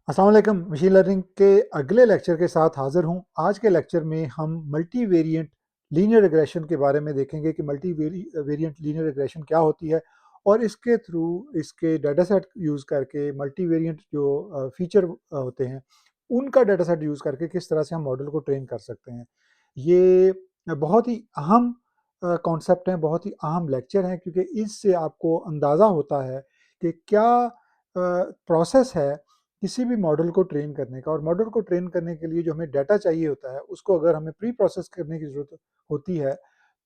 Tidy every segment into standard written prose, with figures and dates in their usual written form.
अस्सलाम वालेकुम। Machine learning के अगले लेक्चर के साथ हाज़िर हूँ। आज के लेक्चर में हम मल्टीवेरिएंट लीनियर रिग्रेशन के बारे में देखेंगे कि मल्टीवेरिएंट लीनियर रिग्रेशन क्या होती है और इसके थ्रू इसके डाटा सेट यूज़ करके मल्टीवेरिएंट जो फीचर होते हैं उनका डाटा सेट यूज़ करके किस तरह से हम मॉडल को ट्रेन कर सकते हैं। ये बहुत ही अहम कॉन्सेप्ट हैं, बहुत ही अहम लेक्चर हैं, क्योंकि इससे आपको अंदाज़ा होता है कि क्या प्रोसेस है किसी भी मॉडल को ट्रेन करने का। और मॉडल को ट्रेन करने के लिए जो हमें डाटा चाहिए होता है उसको अगर हमें प्री प्रोसेस करने की ज़रूरत होती है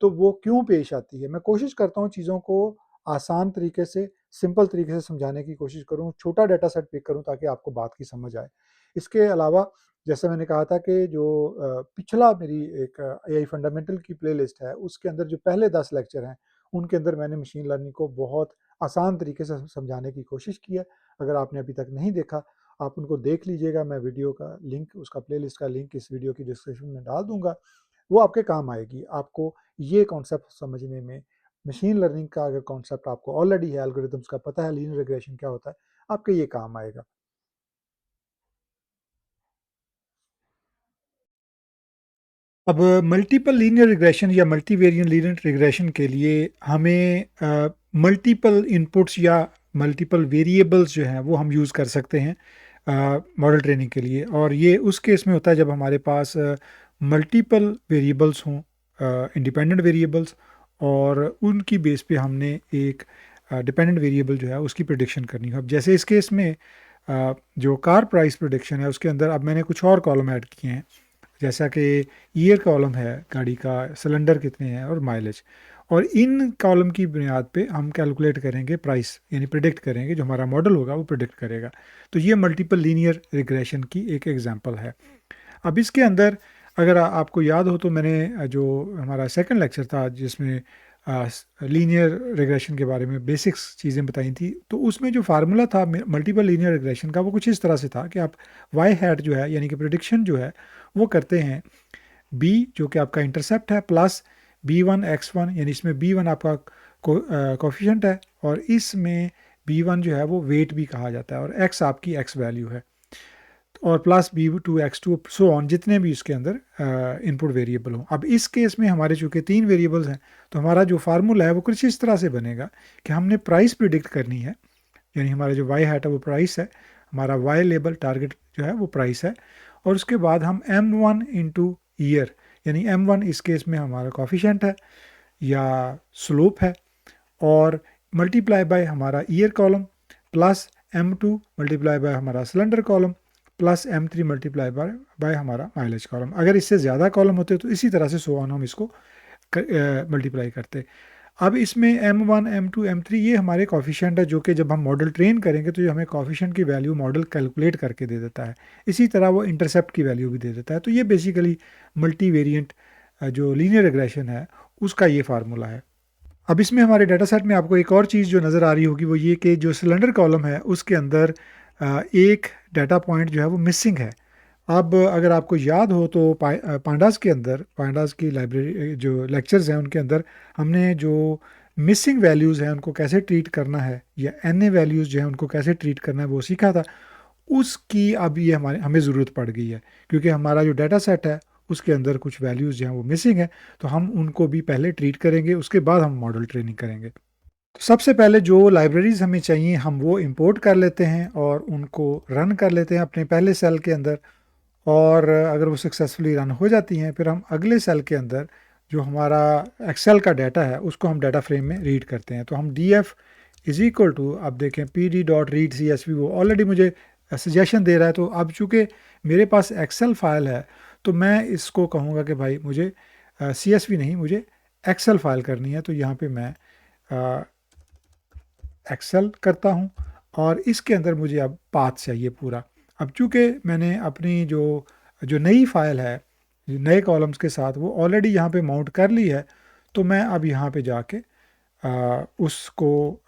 तो वो क्यों पेश आती है। मैं कोशिश करता हूँ चीज़ों को आसान तरीके से, सिंपल तरीके से समझाने की कोशिश करूँ, छोटा डाटा सेट पिक करूँ ताकि आपको बात की समझ आए। इसके अलावा जैसे मैंने कहा था कि जो पिछला मेरी एक एआई फंडामेंटल की प्लेलिस्ट है उसके अंदर जो पहले 10 लेक्चर हैं उनके अंदर मैंने मशीन लर्निंग को बहुत आसान तरीके से समझाने की कोशिश की है। अगर आपने अभी तक नहीं देखा आप उनको देख लीजिएगा। मैं वीडियो का लिंक, उसका प्लेलिस्ट का लिंक इस वीडियो की डिस्क्रिप्शन में डाल दूंगा। वो आपके काम आएगी। आपको ये कॉन्सेप्ट समझने में, मशीन लर्निंग का अगर कॉन्सेप्ट आपको ऑलरेडी है, एल्गोरिथम्स का पता है, लीनियर रिग्रेशन क्या होता है, आपके ये काम आएगा। अब मल्टीपल लीनियर रिग्रेशन या मल्टीवेरिएंट लीनियर रिग्रेशन के लिए हमें मल्टीपल इनपुट्स या मल्टीपल वेरिएबल्स जो हैं वो हम यूज़ कर सकते हैं मॉडल ट्रेनिंग के लिए। और ये उस केस में होता है जब हमारे पास मल्टीपल वेरिएबल्स हों, इंडिपेंडेंट वेरिएबल्स, और उनकी बेस पे हमने एक डिपेंडेंट वेरिएबल जो है उसकी प्रिडिक्शन करनी हो। अब जैसे इस केस में जो कार प्राइस प्रिडिक्शन है उसके अंदर अब मैंने कुछ और कॉलम ऐड किए हैं, जैसा कि ईयर कॉलम है, गाड़ी का सिलेंडर कितने हैं, और माइलेज। और इन कॉलम की बुनियाद पे हम कैलकुलेट करेंगे प्राइस, यानी प्रिडिक्ट करेंगे, जो हमारा मॉडल होगा वो प्रिडिक्ट करेगा। तो ये मल्टीपल लीनियर रिग्रेशन की एक एग्जांपल है। अब इसके अंदर अगर आपको याद हो तो मैंने जो हमारा सेकंड लेक्चर था जिसमें लीनियर रिग्रेशन के बारे में बेसिक्स चीज़ें बताई थी, तो उसमें जो फार्मूला था मल्टीपल लीनियर रिग्रेशन का वो कुछ इस तरह से था कि आप वाई हैट जो है, यानी कि प्रिडिक्शन जो है वो करते हैं बी जो कि आपका इंटरसेप्ट है प्लस B1 X1, यानी इसमें B1 आपका कोफिशेंट है और इसमें B1 जो है वो वेट भी कहा जाता है और X आपकी X वैल्यू है, और plus B2 X2 so on, जितने भी इसके अंदर इनपुट वेरिएबल हों। अब इस केस में हमारे चूँकि 3 वेरिएबल्स हैं तो हमारा जो फार्मूला है वो कुछ इस तरह से बनेगा कि हमने प्राइस प्रिडिक्ट करनी है, यानी हमारा जो वाई हैट है वो प्राइस है, हमारा वाई लेबल टारगेट जो है वो प्राइस है, और उसके बाद हम M1 इंटू ईयर, यानी M1 इस केस में हमारा कॉफिशेंट है या स्लोप है, और मल्टीप्लाई बाय हमारा year column plus M2 multiply by हमारा cylinder column plus M3 multiply by हमारा माइलेज कॉलम। अगर इससे ज़्यादा कॉलम होते तो इसी तरह से सो ऑन हम इसको मल्टीप्लाई करते। अब इसमें M1 M2 M3 ये हमारे कॉफिशेंट है, जो कि जब हम मॉडल ट्रेन करेंगे तो ये हमें कॉफिशेंट की वैल्यू मॉडल कैलकुलेट करके दे देता है। इसी तरह वो इंटरसेप्ट की वैल्यू भी दे देता है। तो ये बेसिकली मल्टीवेरिएंट जो लीनियर रिग्रेशन है उसका ये फार्मूला है। अब इसमें हमारे डाटा सेट में आपको एक और चीज़ जो नज़र आ रही होगी वो ये कि जो सिलेंडर कॉलम है उसके अंदर एक डाटा पॉइंट जो है वो मिसिंग है। अब अगर आपको याद हो तो पांडास के अंदर, पांडास की लाइब्रेरी जो लेक्चर्स हैं उनके अंदर हमने जो मिसिंग वैल्यूज़ हैं उनको कैसे ट्रीट करना है, या एन ए वैल्यूज़ जो है उनको कैसे ट्रीट करना है वो सीखा था। उसकी अब ये हमें ज़रूरत पड़ गई है, क्योंकि हमारा जो डाटा सेट है उसके अंदर कुछ वैल्यूज़ जो हैं वो मिसिंग है, तो हम उनको भी पहले ट्रीट करेंगे, उसके बाद हम मॉडल ट्रेनिंग करेंगे। तो सबसे पहले जो लाइब्रेरीज़ हमें चाहिए हम वो इंपोर्ट कर लेते हैं और उनको रन कर लेते हैं अपने पहले सेल के अंदर, और अगर वो सक्सेसफुली रन हो जाती हैं फिर हम अगले सेल के अंदर जो हमारा एक्सेल का डाटा है उसको हम डाटा फ्रेम में रीड करते हैं। तो हम df इज़ इक्वल टू, अब देखें pd.read.csv, वो ऑलरेडी मुझे सजेशन दे रहा है। तो अब चूँकि मेरे पास एक्सेल फाइल है तो मैं इसको कहूँगा कि भाई मुझे CSV नहीं, मुझे एक्सेल फाइल करनी है। तो यहाँ पे मैं एक्सेल करता हूँ और इसके अंदर मुझे अब पाथ चाहिए पूरा। अब चूँकि मैंने अपनी जो जो नई फाइल है नए कॉलम्स के साथ वो ऑलरेडी यहाँ पे माउंट कर ली है, तो मैं अब यहाँ पे जाके उसको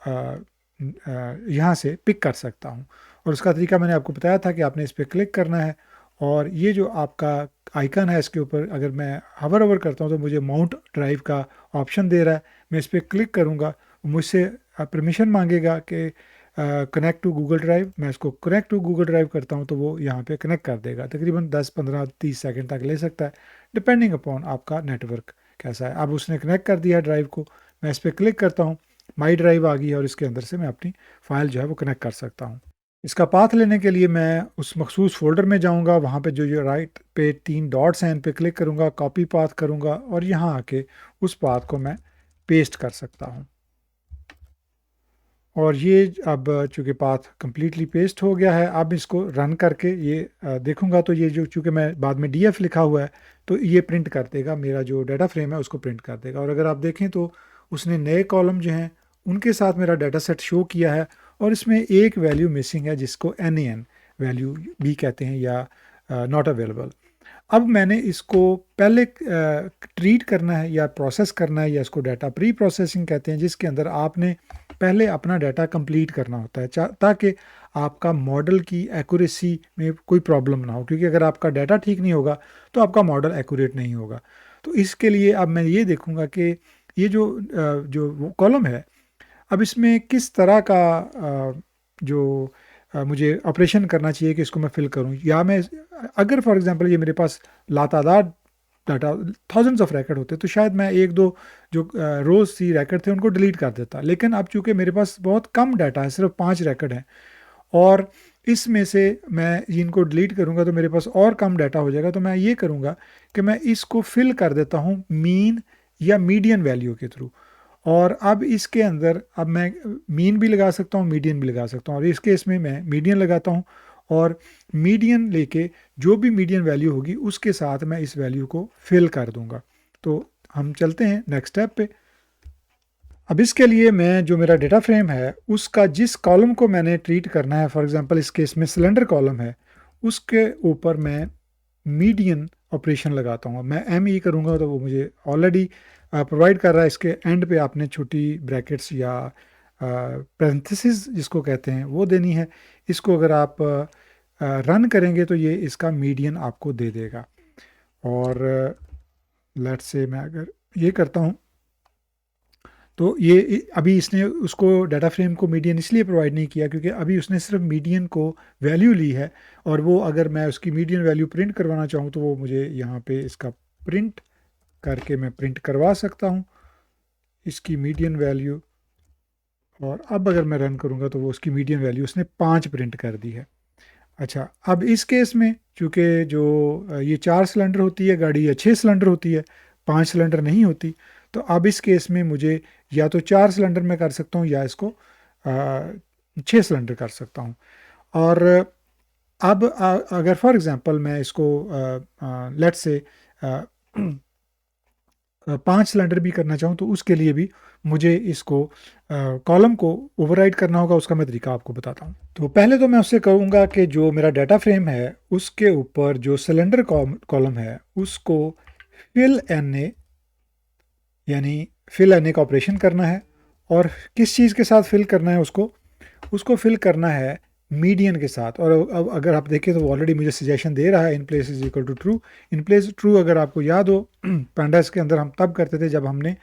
यहाँ से पिक कर सकता हूँ। और उसका तरीका मैंने आपको बताया था कि आपने इस पर क्लिक करना है, और ये जो आपका आइकन है इसके ऊपर अगर मैं हवर ओवर करता हूँ तो मुझे माउंट ड्राइव का ऑप्शन दे रहा है। मैं इस पर क्लिक करूँगा, मुझसे परमिशन मांगेगा कि कनेक्ट टू गूगल ड्राइव, मैं इसको कनेक्ट टू गूगल ड्राइव करता हूँ तो वो यहाँ पे कनेक्ट कर देगा। तकरीबन 10, 15, 30 सेकंड तक ले सकता है, डिपेंडिंग अपॉन आपका नेटवर्क कैसा है। अब उसने कनेक्ट कर दिया ड्राइव को, मैं इस पर क्लिक करता हूँ, माई ड्राइव आ गई है और इसके अंदर से मैं अपनी फ़ाइल जो है वो कनेक्ट कर सकता हूँ। इसका पाथ लेने के लिए मैं उस मखसूस फ़ोल्डर में जाऊँगा, वहाँ पे जो राइट पे 3 डॉट्स हैं इन पे क्लिक करूँगा, कॉपी पाथ करूँगा और यहाँ आके उस पाथ को मैं पेस्ट कर सकता हूँ। और ये अब चूँकि पाथ कम्प्लीटली पेस्ट हो गया है, अब इसको रन करके ये देखूँगा तो ये जो चूँकि मैं बाद में डीएफ लिखा हुआ है तो ये प्रिंट कर देगा, मेरा जो डाटा फ्रेम है उसको प्रिंट कर देगा। और अगर आप देखें तो उसने नए कॉलम जो हैं उनके साथ मेरा डाटा सेट शो किया है और इसमें एक वैल्यू मिसिंग है जिसको NaN वैल्यू भी कहते हैं या नॉट अवेलेबल। अब मैंने इसको पहले ट्रीट करना है या प्रोसेस करना है, या इसको डाटा प्री प्रोसेसिंग कहते हैं, जिसके अंदर आपने पहले अपना डाटा कंप्लीट करना होता है ताकि आपका मॉडल की एक्यूरेसी में कोई प्रॉब्लम ना हो, क्योंकि अगर आपका डाटा ठीक नहीं होगा तो आपका मॉडल एक्यूरेट नहीं होगा। तो इसके लिए अब मैं ये देखूंगा कि ये जो कॉलम है, अब इसमें किस तरह का जो मुझे ऑपरेशन करना चाहिए कि इसको मैं फिल करूं, या मैं अगर फॉर एग्जांपल ये मेरे पास लातादार डाटा थाउजेंड्स ऑफ रैकेट होते तो शायद मैं एक दो जो रोज़ सी रैकेट थे उनको डिलीट कर देता। लेकिन अब चूंकि मेरे पास बहुत कम डाटा है, सिर्फ 5 रैकेट हैं, और इसमें से मैं इनको डिलीट करूंगा तो मेरे पास और कम डाटा हो जाएगा। तो मैं ये करूंगा कि मैं इसको फिल कर देता हूँ मीन या मीडियन वैल्यू के थ्रू। और अब इसके अंदर अब मैं मीन भी लगा सकता हूँ, मीडियन भी लगा सकता हूँ, और इस केस में मैं मीडियन लगाता हूँ और मीडियन लेके जो भी मीडियन वैल्यू होगी उसके साथ मैं इस वैल्यू को फिल कर दूंगा। तो हम चलते हैं नेक्स्ट स्टेप पे। अब इसके लिए मैं जो मेरा डेटा फ्रेम है उसका जिस कॉलम को मैंने ट्रीट करना है, फॉर एग्जांपल इस केस में सिलेंडर कॉलम है, उसके ऊपर मैं मीडियन ऑपरेशन लगाता हूँ। मैं ME करूँगा तो वो मुझे ऑलरेडी प्रोवाइड कर रहा है। इसके एंड पे आपने छोटी ब्रैकेट्स या पैरेंथेसिस जिसको कहते हैं वो देनी है। इसको अगर आप रन करेंगे तो ये इसका मीडियन आपको दे देगा। और लेट्स से मैं अगर ये करता हूँ तो ये अभी इसने उसको डाटा फ्रेम को मीडियन इसलिए प्रोवाइड नहीं किया क्योंकि अभी उसने सिर्फ मीडियन को वैल्यू ली है, और वो अगर मैं उसकी मीडियन वैल्यू प्रिंट करवाना चाहूँ तो वो मुझे यहाँ पे इसका प्रिंट करके मैं प्रिंट करवा सकता हूँ इसकी मीडियन वैल्यू। और अब अगर मैं रन करूँगा तो वो उसकी मीडियन वैल्यू उसने 5 प्रिंट कर दी है। अच्छा, अब इस केस में चूँकि जो ये 4 सिलेंडर होती है गाड़ी या 6 सिलेंडर होती है, 5 सिलेंडर नहीं होती, तो अब इस केस में मुझे या तो 4 सिलेंडर में कर सकता हूँ या इसको 6 सिलेंडर कर सकता हूँ। और अब अगर फॉर एग्जांपल मैं इसको लेट्स से 5 सिलेंडर भी करना चाहूँ तो उसके लिए भी मुझे इसको कॉलम को ओवरराइड करना होगा। उसका मैं तरीका आपको बताता हूँ। तो पहले तो मैं उससे कहूँगा कि जो मेरा डाटा फ्रेम है उसके ऊपर जो सिलेंडर कॉलम है उसको फिल NA यानी फिल NA का ऑपरेशन करना है। और किस चीज़ के साथ फिल करना है उसको फिल करना है मीडियन के साथ। और अब अगर आप देखें तो ऑलरेडी मुझे सजेशन दे रहा है in place is equal to true. In place true अगर आपको याद हो पैंडास के अंदर हम तब करते थे जब हमने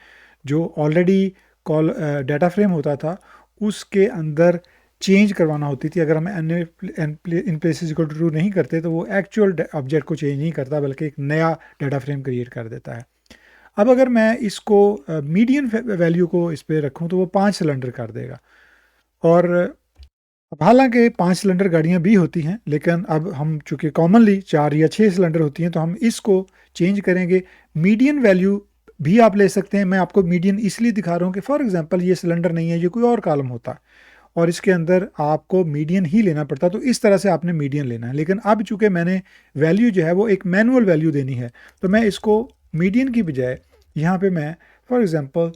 जो ऑलरेडी डाटा फ्रेम होता था उसके अंदर चेंज करवाना होती थी। अगर हम in place is equal to true नहीं करते तो वो एक्चुअल ऑब्जेक्ट को चेंज नहीं करता बल्कि एक नया डाटा फ्रेम क्रिएट कर देता है। अब अगर मैं इसको मीडियन वैल्यू को इस पर रखूँ तो वो 5 सिलेंडर कर देगा। और अब हालांकि 5 सिलेंडर गाड़ियां भी होती हैं, लेकिन अब हम चूँकि कॉमनली 4 या 6 सिलेंडर होती हैं तो हम इसको चेंज करेंगे। मीडियन वैल्यू भी आप ले सकते हैं। मैं आपको मीडियन इसलिए दिखा रहा हूँ कि फॉर एग्जांपल ये सिलेंडर नहीं है, ये कोई और कॉलम होता और इसके अंदर आपको मीडियन ही लेना पड़ता, तो इस तरह से आपने मीडियन लेना है। लेकिन अब चूँकि मैंने वैल्यू जो है वो एक मैनुअल वैल्यू देनी है तो मैं इसको मीडियन की बजाय यहाँ पे मैं फॉर एग्जांपल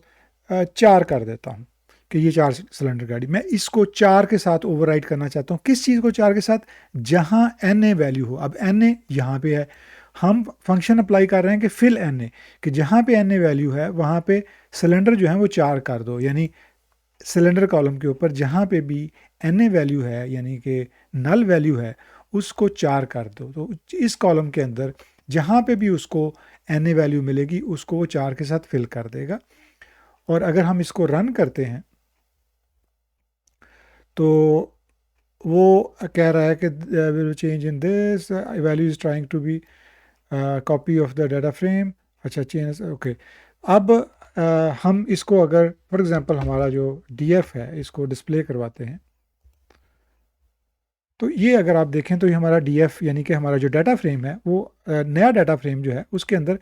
4 कर देता हूँ कि ये 4 सिलेंडर गाड़ी, मैं इसको 4 के साथ ओवरराइड करना चाहता हूँ। किस चीज़ को 4 के साथ? जहाँ NA वैल्यू हो। अब NA यहाँ पे है, हम फंक्शन अप्लाई कर रहे हैं कि फिल NA, कि जहाँ पे NA वैल्यू है वहाँ पे सिलेंडर जो है वो 4 कर दो। यानी सिलेंडर कॉलम के ऊपर जहाँ पे भी NA वैल्यू है यानी कि नल वैल्यू है उसको 4 कर दो। तो इस कॉलम के अंदर जहाँ पे भी उसको NA वैल्यू मिलेगी उसको वो 4 के साथ फिल कर देगा। और अगर हम इसको रन करते हैं तो वो कह रहा है कि will change in this value is trying to be copy of the data frame. अच्छा चेंज ओके। अब हम इसको अगर फॉर एग्जांपल हमारा जो डीएफ है इसको डिस्प्ले करवाते हैं, तो ये अगर आप देखें तो ये हमारा डीएफ यानी कि हमारा जो डाटा फ्रेम है वो नया डाटा फ्रेम जो है उसके अंदर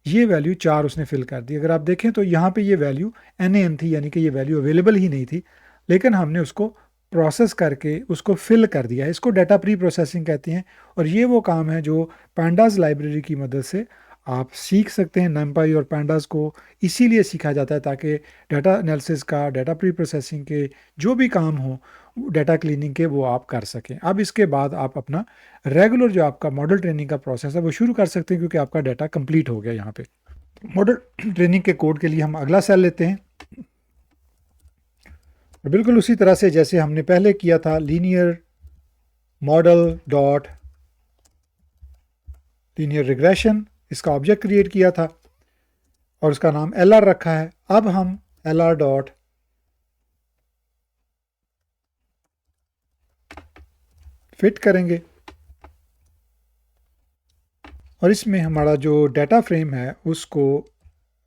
ये वैल्यू 4 उसने फिल कर दी। अगर आप देखें तो यहाँ पे ये वैल्यू NaN थी, यानी कि ये वैल्यू अवेलेबल ही नहीं थी, लेकिन हमने उसको प्रोसेस करके उसको फिल कर दिया है। इसको डाटा प्री प्रोसेसिंग कहते हैं और ये वो काम है जो pandas लाइब्रेरी की मदद से आप सीख सकते हैं। numpy और pandas को इसीलिए सीखा जाता है ताकि डाटा एनालिसिस का, डाटा प्री प्रोसेसिंग के जो भी काम हो, डाटा क्लीनिंग के, वो आप कर सकें। अब इसके बाद आप अपना रेगुलर जो आपका मॉडल ट्रेनिंग का प्रोसेस है वो शुरू कर सकते हैं क्योंकि आपका डाटा कंप्लीट हो गया यहाँ पे। मॉडल ट्रेनिंग के कोड के लिए हम अगला सेल लेते हैं और बिल्कुल उसी तरह से जैसे हमने पहले किया था, linear model dot linear regression, इसका ऑब्जेक्ट क्रिएट किया था और उसका नाम LR रखा है। अब हम LR डॉट फिट करेंगे और इसमें हमारा जो डाटा फ्रेम है उसको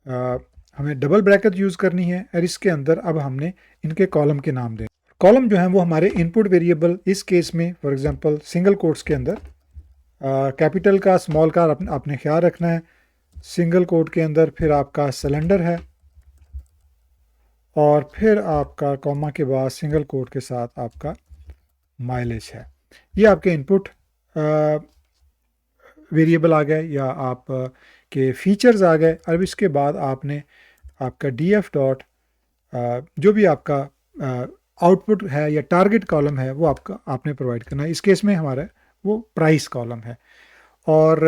हमें डबल ब्रैकेट यूज़ करनी है और इसके अंदर अब हमने इनके कॉलम के नाम दें। कॉलम जो है वो हमारे इनपुट वेरिएबल, इस केस में फॉर एग्जांपल सिंगल कोट्स के अंदर कैपिटल का, स्मॉल का आपने ख्याल रखना है। सिंगल कोट के अंदर फिर आपका सिलेंडर है और फिर आपका कॉमा के बाद सिंगल कोट के साथ आपका माइलेज है। ये आपके इनपुट वेरिएबल आ गए या आप के फीचर्स आ गए। अब इसके बाद आपने आपका df डॉट जो भी आपका आउटपुट है या टारगेट कॉलम है वो आपका आपने प्रोवाइड करना है। इस केस में हमारा वो प्राइस कॉलम है। और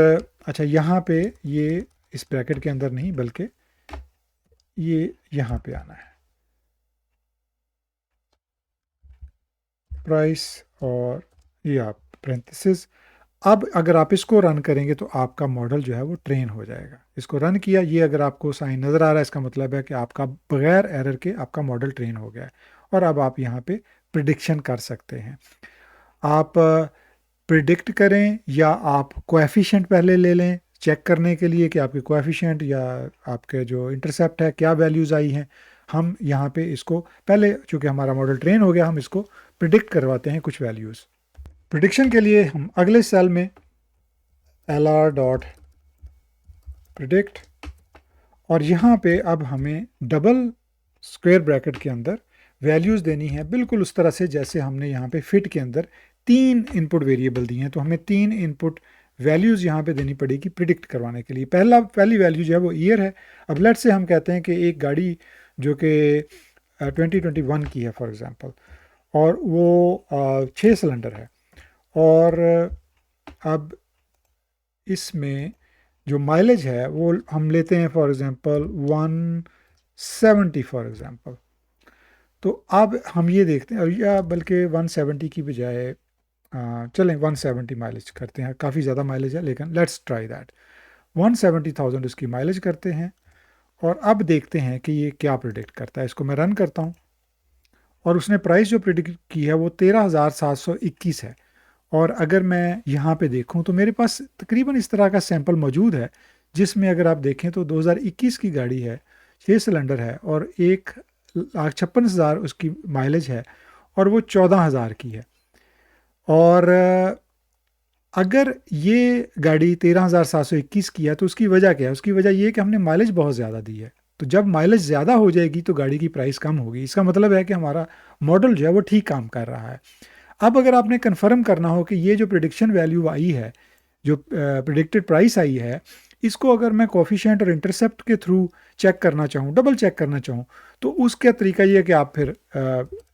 अच्छा यहाँ पे ये इस ब्रैकेट के अंदर नहीं बल्कि ये यहाँ पे आना है प्राइस और ये आप पेरेंथेसिस। अब अगर आप इसको रन करेंगे तो आपका मॉडल जो है वो ट्रेन हो जाएगा। इसको रन किया, ये अगर आपको साइन नज़र आ रहा है इसका मतलब है कि आपका बगैर एरर के आपका मॉडल ट्रेन हो गया है। और अब आप यहाँ पे प्रिडिक्शन कर सकते हैं। आप प्रिडिक्ट करें या आप कोएफिशिएंट पहले ले लें चेक करने के लिए कि आपके कोएफिशिएंट या आपके जो इंटरसेप्ट है क्या वैल्यूज़ आई हैं। हम यहाँ पे इसको पहले, चूँकि हमारा मॉडल ट्रेन हो गया, हम इसको प्रिडिक्ट करवाते हैं कुछ वैल्यूज़। प्रिडिक्शन के लिए हम अगले सेल में LR डॉट प्रिडिक्ट और यहाँ पे अब हमें डबल स्क्वायर ब्रैकेट के अंदर वैल्यूज़ देनी है बिल्कुल उस तरह से जैसे हमने यहाँ पे फिट के अंदर 3 इनपुट वेरिएबल दिए हैं। तो हमें 3 इनपुट वैल्यूज़ यहाँ पे देनी पड़ेगी प्रिडिक्ट करवाने के लिए। पहली वैल्यू जो है वो ईयर है। अब लेट्स से हम कहते हैं कि एक गाड़ी जो कि 2021 की है फॉर एग्ज़ाम्पल और वो 6 सिलेंडर है और अब इसमें जो माइलेज है वो हम लेते हैं फॉर एग्ज़ाम्पल 170 फॉर एग्ज़ाम्पल। तो अब हम ये देखते हैं, या बल्कि 170 की बजाय चलें 170 माइलेज करते हैं। काफ़ी ज़्यादा माइलेज है लेकिन लेट्स ट्राई दैट। 170,000 उसकी माइलेज करते हैं और अब देखते हैं कि ये क्या प्रिडिक्ट करता है। इसको मैं रन करता हूँ और उसने प्राइस जो प्रिडिक्ट की है वो 13,721 है। और अगर मैं यहाँ पे देखूँ तो मेरे पास तकरीबन इस तरह का सैंपल मौजूद है जिसमें अगर आप देखें तो 2021 की गाड़ी है, 6 सिलेंडर है और 1,56,000 उसकी माइलेज है और वो 14,000 की है। और अगर ये गाड़ी 13,721 की है तो उसकी वजह क्या है? उसकी वजह ये है कि हमने माइलेज बहुत ज़्यादा दी है। तो जब माइलेज ज़्यादा हो जाएगी तो गाड़ी की प्राइस कम होगी। इसका मतलब है कि हमारा मॉडल जो है वो ठीक काम कर रहा है। अब अगर आपने कन्फर्म करना हो कि ये जो प्रिडिक्शन वैल्यू आई है, जो प्रिडिक्टेड प्राइस आई है, इसको अगर मैं कोफिशिएंट और इंटरसेप्ट के थ्रू चेक करना चाहूँ, डबल चेक करना चाहूँ, तो उसका तरीका ये है कि आप फिर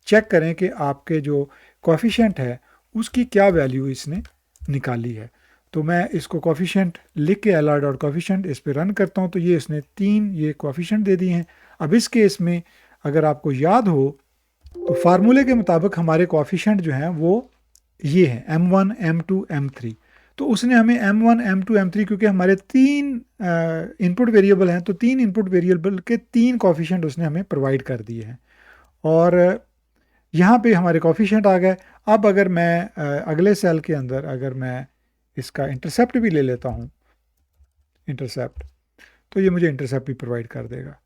चेक करें कि आपके जो कोफिशिएंट है उसकी क्या वैल्यू इसने निकाली है। तो मैं इसको कोफिशिएंट लिख के LR डॉट कोफिशिएंट इस पर रन करता हूँ तो ये इसने 3 ये कोफिशिएंट दे दिए हैं। अब इस केस में अगर आपको याद हो तो फार्मूले के मुताबिक हमारे कोफिशिएंट जो हैं वो ये हैं M1 M2 M3। तो उसने हमें M1 M2 M3, क्योंकि हमारे 3 इनपुट वेरिएबल हैं तो 3 इनपुट वेरिएबल के 3 कोफिशिएंट उसने हमें प्रोवाइड कर दिए हैं। और यहाँ पे हमारे कोफिशिएंट आ गए। अब अगर मैं अगले सेल के अंदर अगर मैं इसका इंटरसेप्ट भी ले लेता हूँ, इंटरसेप्ट, तो ये मुझे इंटरसेप्ट भी प्रोवाइड कर देगा।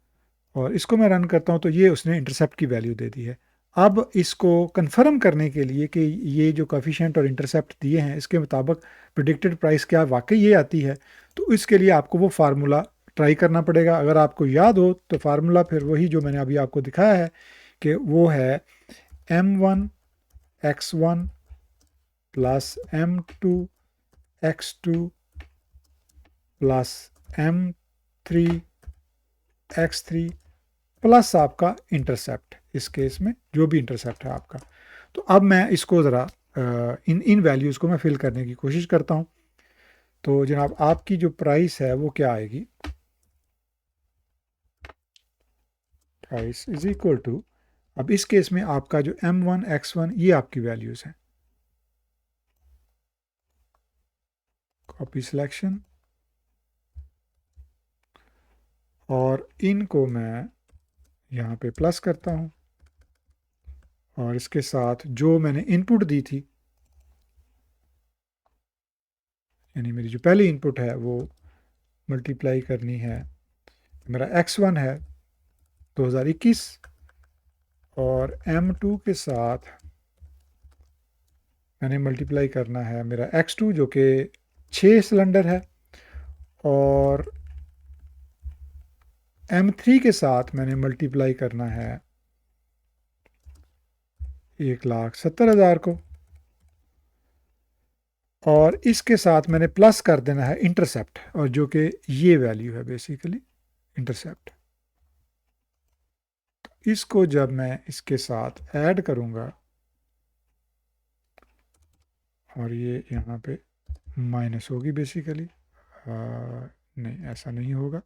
और इसको मैं रन करता हूँ तो ये उसने इंटरसेप्ट की वैल्यू दे दी है। अब इसको कंफर्म करने के लिए कि ये जो कोफिशिएंट और इंटरसेप्ट दिए हैं इसके मुताबिक प्रिडिक्टेड प्राइस क्या वाकई ये आती है, तो इसके लिए आपको वो फार्मूला ट्राई करना पड़ेगा। अगर आपको याद हो तो फार्मूला फिर वही जो मैंने अभी आपको दिखाया है कि वो है m1x1 plus m2x2 plus m3x3 plus आपका इंटरसेप्ट, इस केस में जो भी इंटरसेप्ट है आपका। तो अब मैं इसको ज़रा इन इन वैल्यूज़ को मैं फिल करने की कोशिश करता हूँ। तो जनाब आपकी जो प्राइस है वो क्या आएगी, प्राइस इज इक्वल टू, अब इस केस में आपका जो m1 x1 ये आपकी वैल्यूज़ हैं, कॉपी सिलेक्शन, और इनको मैं यहाँ पे प्लस करता हूँ और इसके साथ जो मैंने इनपुट दी थी, यानी मेरी जो पहली इनपुट है वो मल्टीप्लाई करनी है, मेरा x1 है 2021, और m2 के साथ मैंने मल्टीप्लाई करना है मेरा x2 जो कि 6 सिलेंडर है, और m3 के साथ मैंने मल्टीप्लाई करना है 1,70,000 को, और इसके साथ मैंने प्लस कर देना है इंटरसेप्ट, और जो कि ये वैल्यू है बेसिकली इंटरसेप्ट। तो इसको जब मैं इसके साथ ऐड करूँगा, और ये यहाँ पे माइनस होगी बेसिकली, नहीं ऐसा नहीं होगा,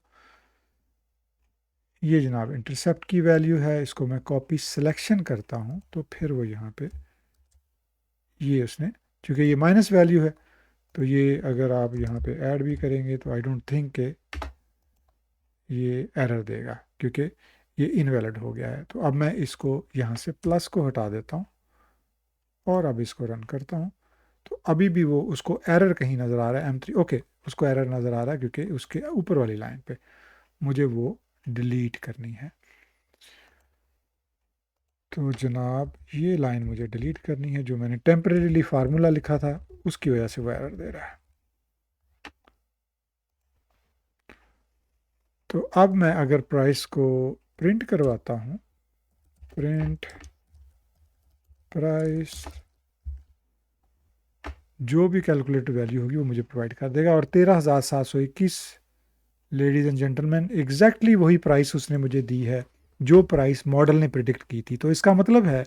ये जनाब इंटरसेप्ट की वैल्यू है। इसको मैं कॉपी सिलेक्शन करता हूँ तो फिर वो यहाँ पे ये उसने, चूँकि ये माइनस वैल्यू है तो ये अगर आप यहाँ पे ऐड भी करेंगे तो आई डोंट थिंक के ये एरर देगा, क्योंकि ये इनवैलिड हो गया है। तो अब मैं इसको यहाँ से प्लस को हटा देता हूँ और अब इसको रन करता हूँ, तो अभी भी वो उसको एरर कहीं नज़र आ रहा है M3, ओके उसको एरर नज़र आ रहा है क्योंकि उसके ऊपर वाली लाइन पे मुझे वो डिलीट करनी है। तो जनाब ये लाइन मुझे डिलीट करनी है, जो मैंने टेम्परेरीली फार्मूला लिखा था उसकी वजह से वो एरर दे रहा है। तो अब मैं अगर प्राइस को प्रिंट करवाता हूँ, प्रिंट प्राइस, जो भी कैलकुलेटेड वैल्यू होगी वो मुझे प्रोवाइड कर देगा, और 13,721 लेडीज़ एंड जेंटलमैन एग्जैक्टली वही प्राइस उसने मुझे दी है जो प्राइस मॉडल ने प्रिडिक्ट की थी। तो इसका मतलब है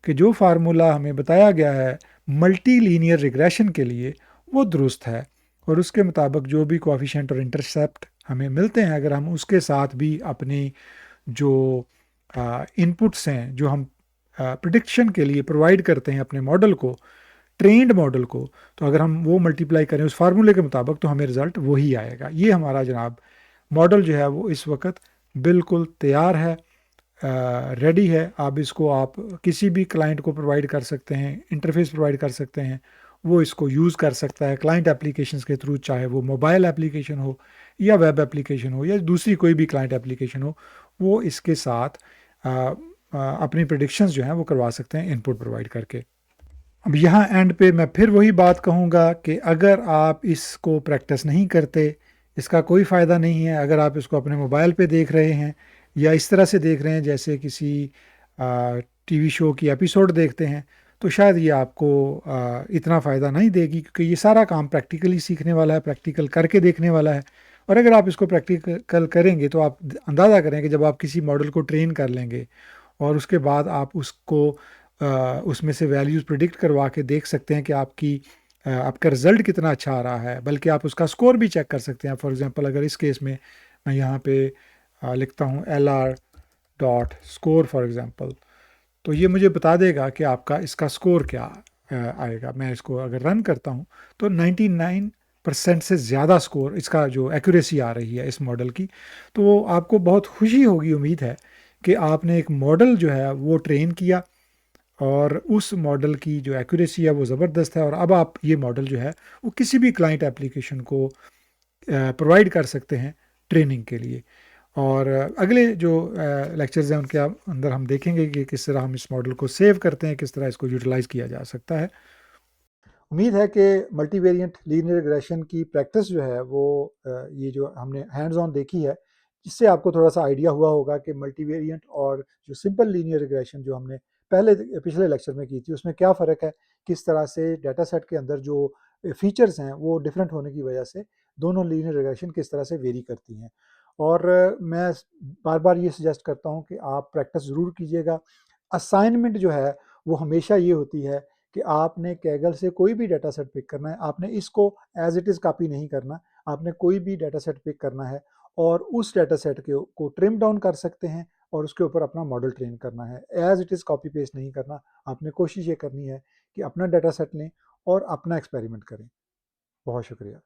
कि जो फार्मूला हमें बताया गया है मल्टी लीनियर रिग्रेशन के लिए वो दुरुस्त है, और उसके मुताबिक जो भी कोएफिशिएंट और इंटरसेप्ट हमें मिलते हैं, अगर हम उसके साथ भी अपनी जो इनपुट्स हैं जो हम प्रिडिक्शन के लिए प्रोवाइड करते हैं अपने मॉडल को, ट्रेंड मॉडल को, तो अगर हम वो मल्टीप्लाई करें उस फार्मूले के मुताबिक तो हमें रिज़ल्ट वही आएगा। ये हमारा जनाब मॉडल जो है वो इस वक्त बिल्कुल तैयार है, रेडी है। अब इसको आप किसी भी क्लाइंट को प्रोवाइड कर सकते हैं, इंटरफेस प्रोवाइड कर सकते हैं, वो इसको यूज़ कर सकता है क्लाइंट एप्लीकेशंस के थ्रू, चाहे वो मोबाइल एप्लीकेशन हो या वेब एप्लीकेशन हो या दूसरी कोई भी क्लाइंट एप्लीकेशन हो, वो इसके साथ अपनी प्रेडिक्शंस जो हैं वो करवा सकते हैं इनपुट प्रोवाइड करके। अब यहाँ एंड पे मैं फिर वही बात कहूँगा कि अगर आप इसको प्रैक्टिस नहीं करते इसका कोई फ़ायदा नहीं है। अगर आप इसको अपने मोबाइल पे देख रहे हैं या इस तरह से देख रहे हैं जैसे किसी टीवी शो की एपिसोड देखते हैं, तो शायद ये आपको इतना फ़ायदा नहीं देगी, क्योंकि ये सारा काम प्रैक्टिकली सीखने वाला है, प्रैक्टिकल करके देखने वाला है। और अगर आप इसको प्रैक्टिकल करेंगे तो आप अंदाज़ा करें कि जब आप किसी मॉडल को ट्रेन कर लेंगे और उसके बाद आप उसको उसमें से वैल्यूज़ प्रिडिक्ट करवा के देख सकते हैं कि आपका रिज़ल्ट कितना अच्छा आ रहा है, बल्कि आप उसका स्कोर भी चेक कर सकते हैं। फॉर एग्जांपल अगर इस केस में मैं यहाँ पे लिखता हूँ LR dot score for example, तो ये मुझे बता देगा कि आपका इसका स्कोर क्या आएगा। मैं इसको अगर रन करता हूँ तो 99% से ज़्यादा स्कोर इसका जो एक्यूरेसी आ रही है इस मॉडल की। तो आपको बहुत खुशी होगी, उम्मीद है कि आपने एक मॉडल जो है वो ट्रेन किया और उस मॉडल की जो एक्यूरेसी है वो ज़बरदस्त है, और अब आप ये मॉडल जो है वो किसी भी क्लाइंट एप्लीकेशन को प्रोवाइड कर सकते हैं ट्रेनिंग के लिए। और अगले जो लेक्चर्स हैं उनके अंदर हम देखेंगे कि किस तरह हम इस मॉडल को सेव करते हैं, किस तरह इसको यूटिलाइज़ किया जा सकता है। उम्मीद है कि मल्टीवेरिएंट लीनियर रिग्रेशन की प्रैक्टिस जो है वो ये जो हमने हैंड्स ऑन देखी है, इससे आपको थोड़ा सा आइडिया हुआ होगा कि मल्टीवेरिएंट और जो सिंपल लीनियर रिग्रेशन जो हमने पहले पिछले लेक्चर में की थी उसमें क्या फ़र्क है, किस तरह से डाटा सेट के अंदर जो फीचर्स हैं वो डिफरेंट होने की वजह से दोनों लीनियर रिग्रेशन किस तरह से वेरी करती हैं। और मैं बार बार ये सजेस्ट करता हूँ कि आप प्रैक्टिस ज़रूर कीजिएगा। असाइनमेंट जो है वो हमेशा ये होती है कि आपने कैगल से कोई भी डाटा सेट पिक करना है, आपने इसको एज इट इज़ कॉपी नहीं करना, आपने कोई भी डाटा सेट पिक करना है और उस डाटा सेट के को ट्रिम डाउन कर सकते हैं और उसके ऊपर अपना मॉडल ट्रेन करना है। As it is copy paste नहीं करना, आपने कोशिश ये करनी है कि अपना डाटा सेट लें और अपना एक्सपेरिमेंट करें। बहुत शुक्रिया।